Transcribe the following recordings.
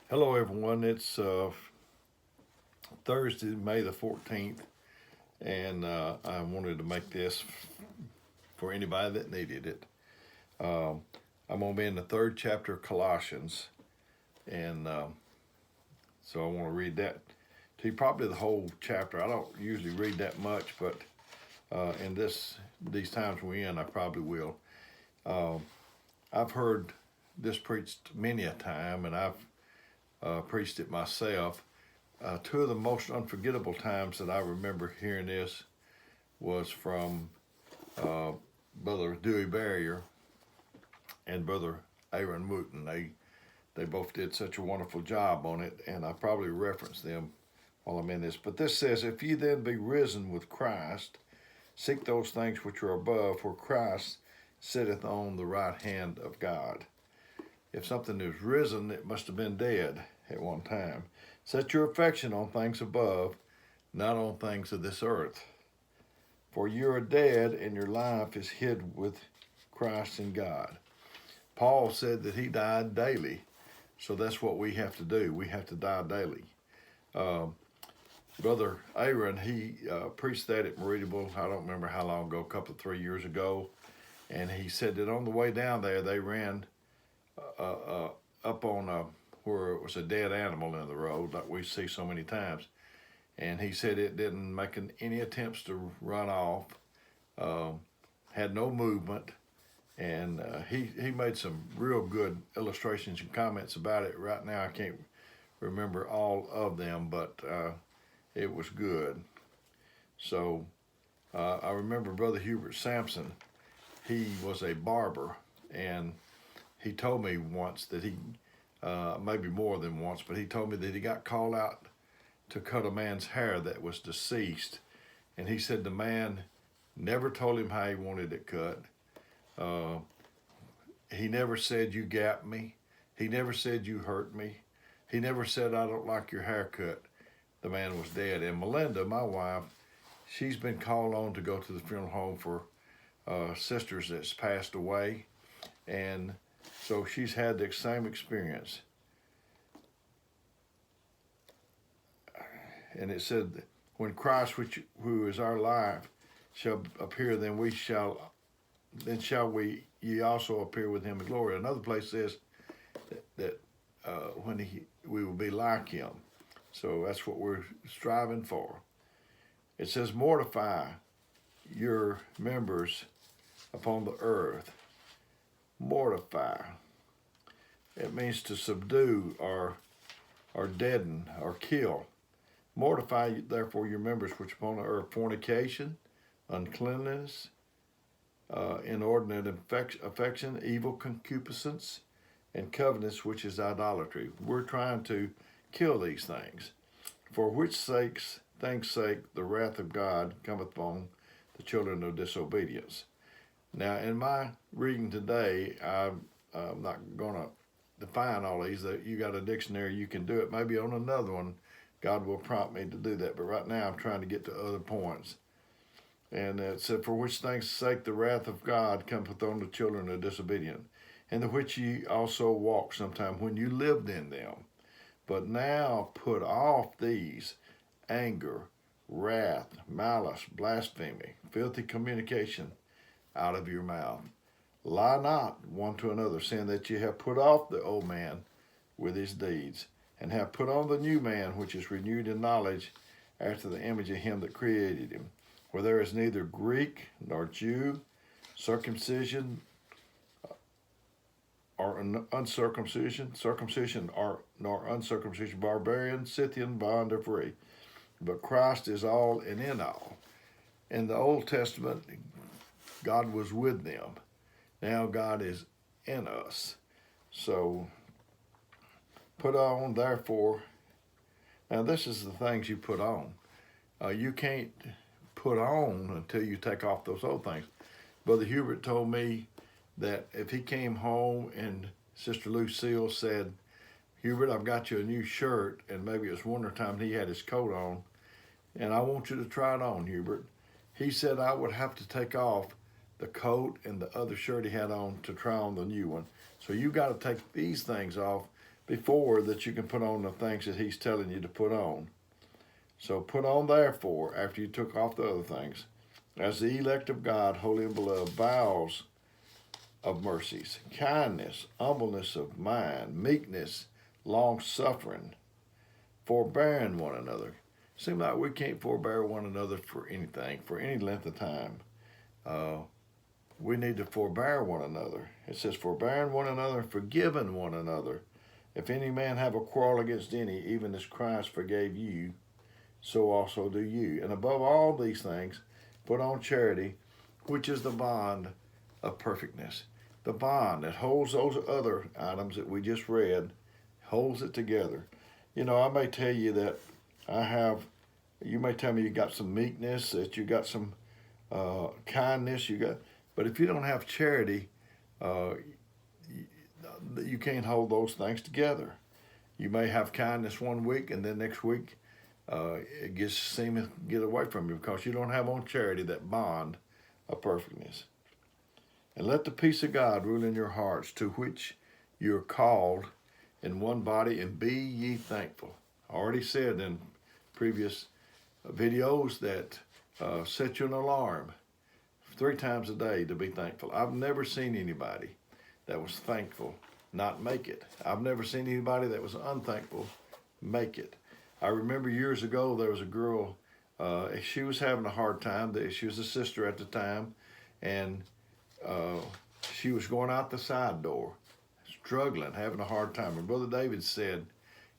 Hello, everyone. It's Thursday, May the 14th, and I wanted to make this for anybody that needed it. I'm going to be in the third chapter of Colossians, and so I want to read that to you, probably the whole chapter. I don't usually read that much, but in these times we're in, I probably will. I've heard this preached many a time, and I've preached it myself. Two of the most unforgettable times that I remember hearing this was from Brother Dewey Barrier and Brother Aaron Wooten. They both did such a wonderful job on it, and I probably reference them while I'm in this. But this says, "If ye then be risen with Christ, seek those things which are above, where Christ sitteth on the right hand of God." If something is risen, it must have been dead at one time. Set your affection on things above, not on things of this earth. For you are dead, and your life is hid with Christ in God. Paul said that he died daily, so that's what we have to do. We have to die daily. Brother Aaron, he preached that at Meridian. I don't remember how long ago, a couple of 3 years ago, and he said that on the way down there, they ran up on where it was a dead animal in the road, like we see so many times. And he said it didn't make any attempts to run off, had no movement, and he made some real good illustrations and comments about it. Right now, I can't remember all of them, but it was good. So I remember Brother Hubert Sampson. He was a barber, and he told me once that he, maybe more than once, but he told me that he got called out to cut a man's hair that was deceased. And he said the man never told him how he wanted it cut. He never said, "You got me." He never said, "You hurt me." He never said, "I don't like your haircut." The man was dead. And Melinda, my wife, she's been called on to go to the funeral home for sisters that's passed away. And so she's had the same experience. And it said, "When Christ, who is our life, shall appear, then shall we ye also appear with him in glory." Another place says that when we will be like him. So that's what we're striving for. It says, "Mortify your members upon the earth." Mortify. It means to subdue or deaden or kill. "Mortify therefore your members which upon the earth: fornication, uncleanness, inordinate affection, evil concupiscence, and covetousness, which is idolatry." We're trying to kill these things. "For which things' sake the wrath of God cometh upon the children of disobedience." Now, in my reading today, I'm not going to define all these. You got a dictionary, you can do it. Maybe on another one, God will prompt me to do that. But right now, I'm trying to get to other points. And it said, "For which things' sake the wrath of God cometh on the children of disobedience, and the which ye also walked sometime when you lived in them. But now put off these: anger, wrath, malice, blasphemy, filthy communication out of your mouth. Lie not one to another, saying that ye have put off the old man with his deeds, and have put on the new man, which is renewed in knowledge after the image of him that created him. For there is neither Greek nor Jew, circumcision or uncircumcision, nor uncircumcision, barbarian, Scythian, bond, or free, but Christ is all and in all." In the Old Testament, God was with them. Now God is in us. So put on, therefore. Now this is the things you put on. You can't put on until you take off those old things. Brother Hubert told me that if he came home and Sister Lucille said, "Hubert, I've got you a new shirt," and maybe it was wintertime and he had his coat on, "and I want you to try it on, Hubert." He said I would have to take off the coat and the other shirt he had on to try on the new one. So you got to take these things off before that you can put on the things that he's telling you to put on. So put on therefore, after you took off the other things, as the elect of God, holy and beloved, bowels of mercies, kindness, humbleness of mind, meekness, longsuffering, forbearing one another. Seems like we can't forbear one another for anything, for any length of time. We need to forbear one another. It says, forbearing one another, forgiving one another. If any man have a quarrel against any, even as Christ forgave you, so also do you. And above all these things, put on charity, which is the bond of perfectness. The bond that holds those other items that we just read, holds it together. You know, I may tell you that you may tell me you got some meekness, that you got some kindness, but if you don't have charity, you can't hold those things together. You may have kindness one week, and then next week it seems to get away from you because you don't have on charity, that bond of perfectness. And let the peace of God rule in your hearts, to which you are called in one body, and be ye thankful. I already said in previous videos that set you an alarm 3 times a day to be thankful. I've never seen anybody that was thankful not make it. I've never seen anybody that was unthankful make it. I remember years ago there was a girl, she was having a hard time. She was a sister at the time, and she was going out the side door, struggling, having a hard time. And Brother David said,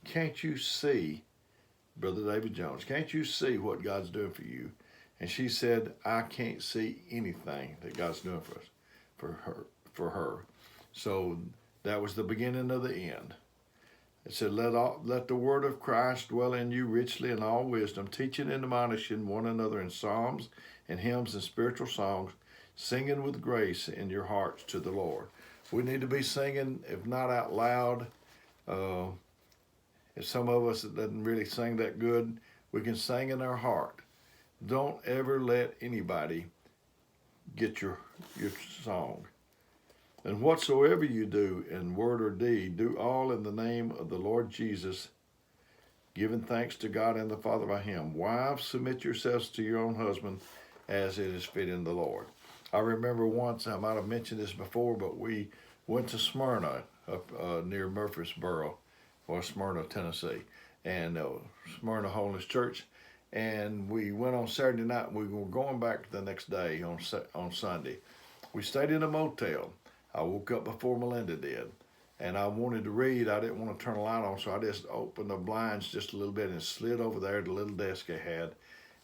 can't you see, Brother David Jones, can't you see what God's doing for you? And she said, I can't see anything that God's doing for us, for her. So that was the beginning of the end. It said, let the word of Christ dwell in you richly in all wisdom, teaching and admonishing one another in psalms and hymns and spiritual songs, singing with grace in your hearts to the Lord. We need to be singing, if not out loud. If some of us that doesn't really sing that good, we can sing in our heart. Don't ever let anybody get your song. And whatsoever you do in word or deed, do all in the name of the Lord Jesus, giving thanks to God and the Father by him. Wives, submit yourselves to your own husband as it is fitting the Lord. I remember once, I might have mentioned this before, but we went to Smyrna, up near Murfreesboro, or Smyrna, Tennessee, and Smyrna Holiness Church. And we went on Saturday night, and we were going back the next day on Sunday. We stayed in a motel. I woke up before Melinda did, and I wanted to read. I didn't want to turn the light on, so I just opened the blinds just a little bit and slid over there to the little desk I had,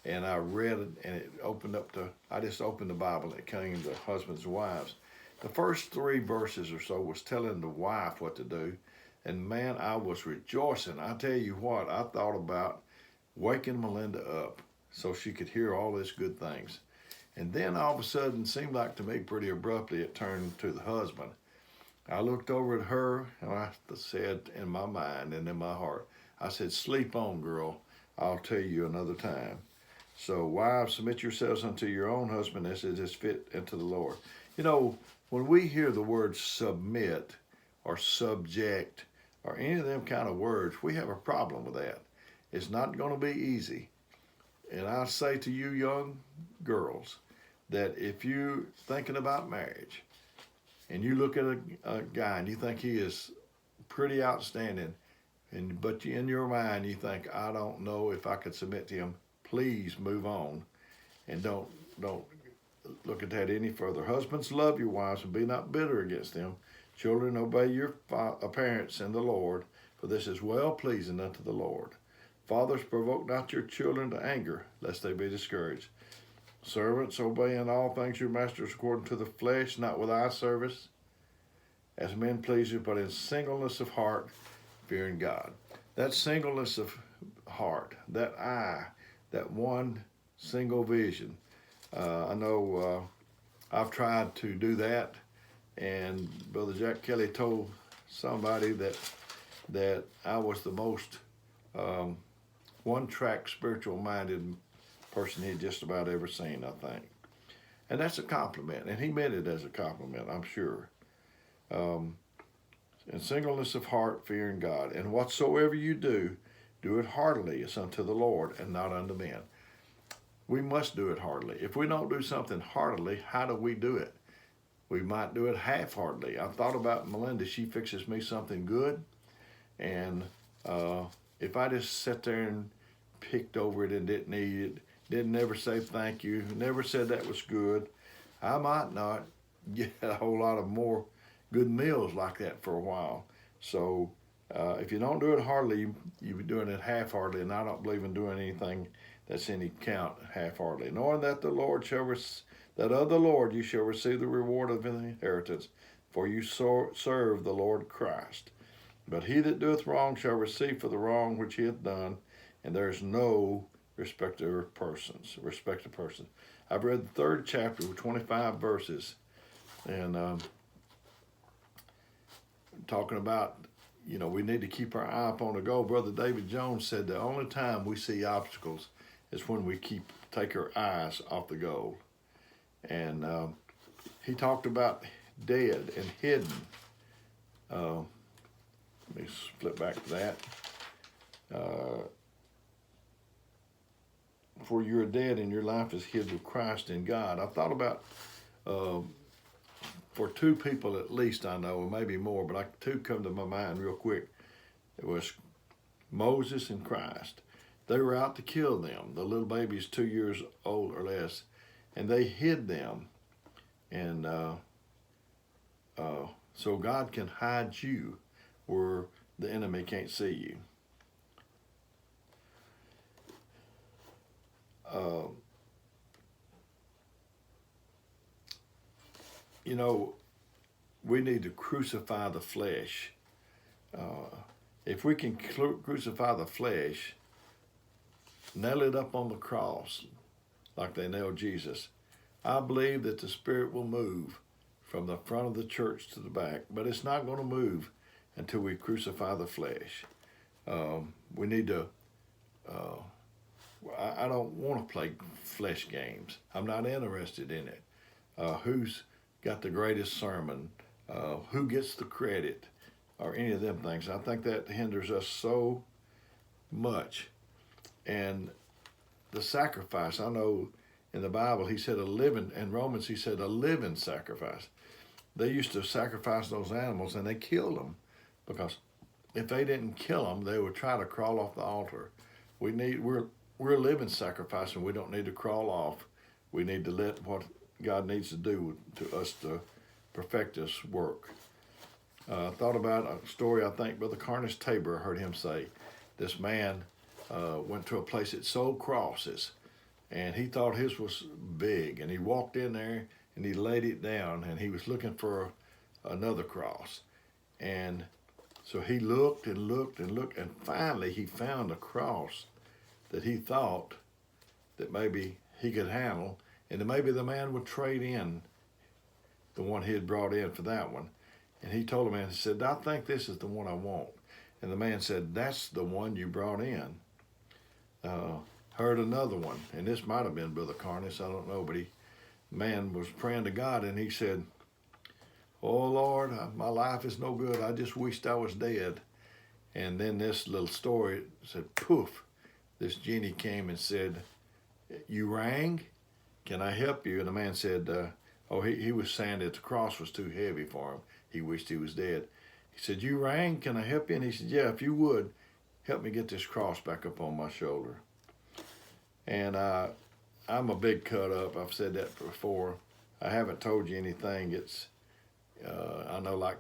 and I read it, and it opened up I just opened the Bible, and it came to husbands and wives. The first 3 verses or so was telling the wife what to do, and man, I was rejoicing. I tell you what, I thought about waking Melinda up so she could hear all these good things. And then all of a sudden, seemed like to me pretty abruptly, it turned to the husband. I looked over at her, and I said in my mind and in my heart, I said, sleep on, girl. I'll tell you another time. So wives, submit yourselves unto your own husband as it is fit unto the Lord. You know, when we hear the word submit or subject or any of them kind of words, we have a problem with that. It's not going to be easy. And I say to you young girls that if you're thinking about marriage and you look at a guy and you think he is pretty outstanding, but in your mind you think, I don't know if I could submit to him, please move on and don't look at that any further. Husbands, love your wives and be not bitter against them. Children, obey your parents in the Lord, for this is well pleasing unto the Lord. Fathers, provoke not your children to anger, lest they be discouraged. Servants, obey in all things your masters according to the flesh, not with eye service, as men pleasers, but in singleness of heart, fearing God. That singleness of heart, that eye, that one single vision. I know I've tried to do that, and Brother Jack Kelly told somebody that I was the most one-track spiritual-minded person he'd just about ever seen, I think. And that's a compliment, and he meant it as a compliment, I'm sure. and singleness of heart, fearing God. And whatsoever you do, do it heartily as unto the Lord and not unto men. We must do it heartily. If we don't do something heartily, how do we do it? We might do it half-heartedly. I thought about Melinda. She fixes me something good, and if I just sat there and picked over it and didn't eat it, didn't never say thank you, never said that was good, I might not get a whole lot of more good meals like that for a while. So if you don't do it heartily, you're doing it half-heartedly, and I don't believe in doing anything that's any count half-heartedly. Knowing that the Lord shall that of the Lord you shall receive the reward of an inheritance, for you serve the Lord Christ. But he that doeth wrong shall receive for the wrong which he hath done, and there is no respect of persons. I've read the 3rd chapter with 25 verses, and talking about, we need to keep our eye upon the goal. Brother David Jones said the only time we see obstacles is when we take our eyes off the goal. And he talked about dead and hidden. Let me flip back to that. For you are dead and your life is hid with Christ in God. I thought about, for 2 people at least I know, maybe more, but 2 come to my mind real quick. It was Moses and Christ. They were out to kill them, the little babies 2 years old or less, and they hid them. And so God can hide you where the enemy can't see you. We need to crucify the flesh. If we can crucify the flesh, nail it up on the cross like they nailed Jesus, I believe that the Spirit will move from the front of the church to the back, but it's not going to move until we crucify the flesh. We need to, I don't want to play flesh games. I'm not interested in it. Who's got the greatest sermon? Who gets the credit? Or any of them things. I think that hinders us so much. And the sacrifice, I know in the Bible he said in Romans he said a living sacrifice. They used to sacrifice those animals and they killed them, because if they didn't kill them, they would try to crawl off the altar. We're a living sacrifice, and we don't need to crawl off. We need to let what God needs to do to us to perfect this work. Thought about a story, I think Brother Carnes Tabor heard him say. This man went to a place that sold crosses, and he thought his was big, and he walked in there and he laid it down, and he was looking for another cross. And so he looked and looked and looked, and finally he found a cross that he thought that maybe he could handle, and that maybe the man would trade in the one he had brought in for that one. And he told the man, he said, I think this is the one I want. And the man said, that's the one you brought in. Heard another one, and this might have been Brother Carnes, I don't know, but man was praying to God, and he said, oh Lord, my life is no good. I just wished I was dead. And then this little story said, poof, this genie came and said, you rang? Can I help you? And the man said, he was saying that the cross was too heavy for him. He wished he was dead. He said, you rang? Can I help you? And he said, yeah, if you would, help me get this cross back up on my shoulder. And I'm a big cut up. I've said that before. I haven't told you anything. It's, I know, like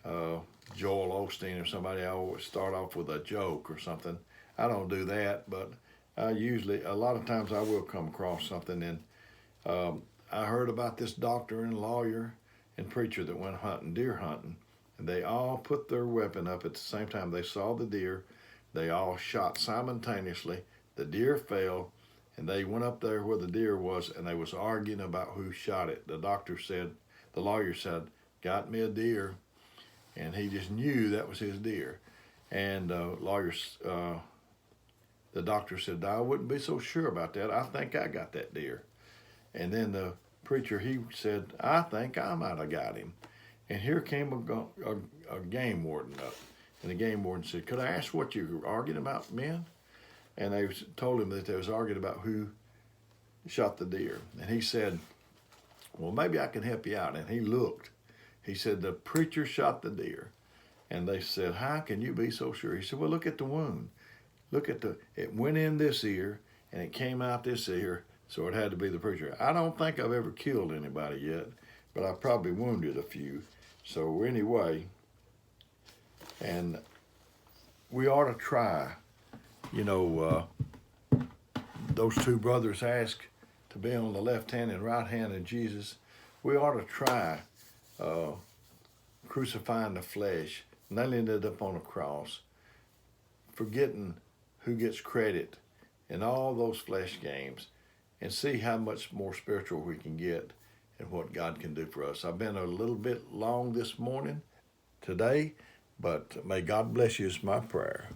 Joel Osteen or somebody, I always start off with a joke or something. I don't do that, but I usually, a lot of times I will come across something. And I heard about this doctor and lawyer and preacher that went hunting, deer hunting, and they all put their weapon up at the same time. They saw the deer. They all shot simultaneously. The deer fell, and they went up there where the deer was, and they was arguing about who shot it. The lawyer said, got me a deer, and he just knew that was his deer. And the doctor said, I wouldn't be so sure about that. I think I got that deer. And then the preacher, he said, I think I might have got him. And here came a game warden up. And the game warden said, "Could I ask what you were arguing about, men?" And they told him that they was arguing about who shot the deer. And he said, "Well, maybe I can help you out." And he looked. He said, "The preacher shot the deer." And they said, "How can you be so sure?" He said, "Well, look at the wound. It went in this ear and it came out this ear, so it had to be the preacher. I don't think I've ever killed anybody yet, but I probably wounded a few. So anyway, and we ought to try, those two brothers asked to be on the left hand and right hand of Jesus. We ought to try crucifying the flesh, nailing it up on a cross, forgetting who gets credit in all those flesh games, and see how much more spiritual we can get and what God can do for us. I've been a little bit long this morning, today, but may God bless you is my prayer.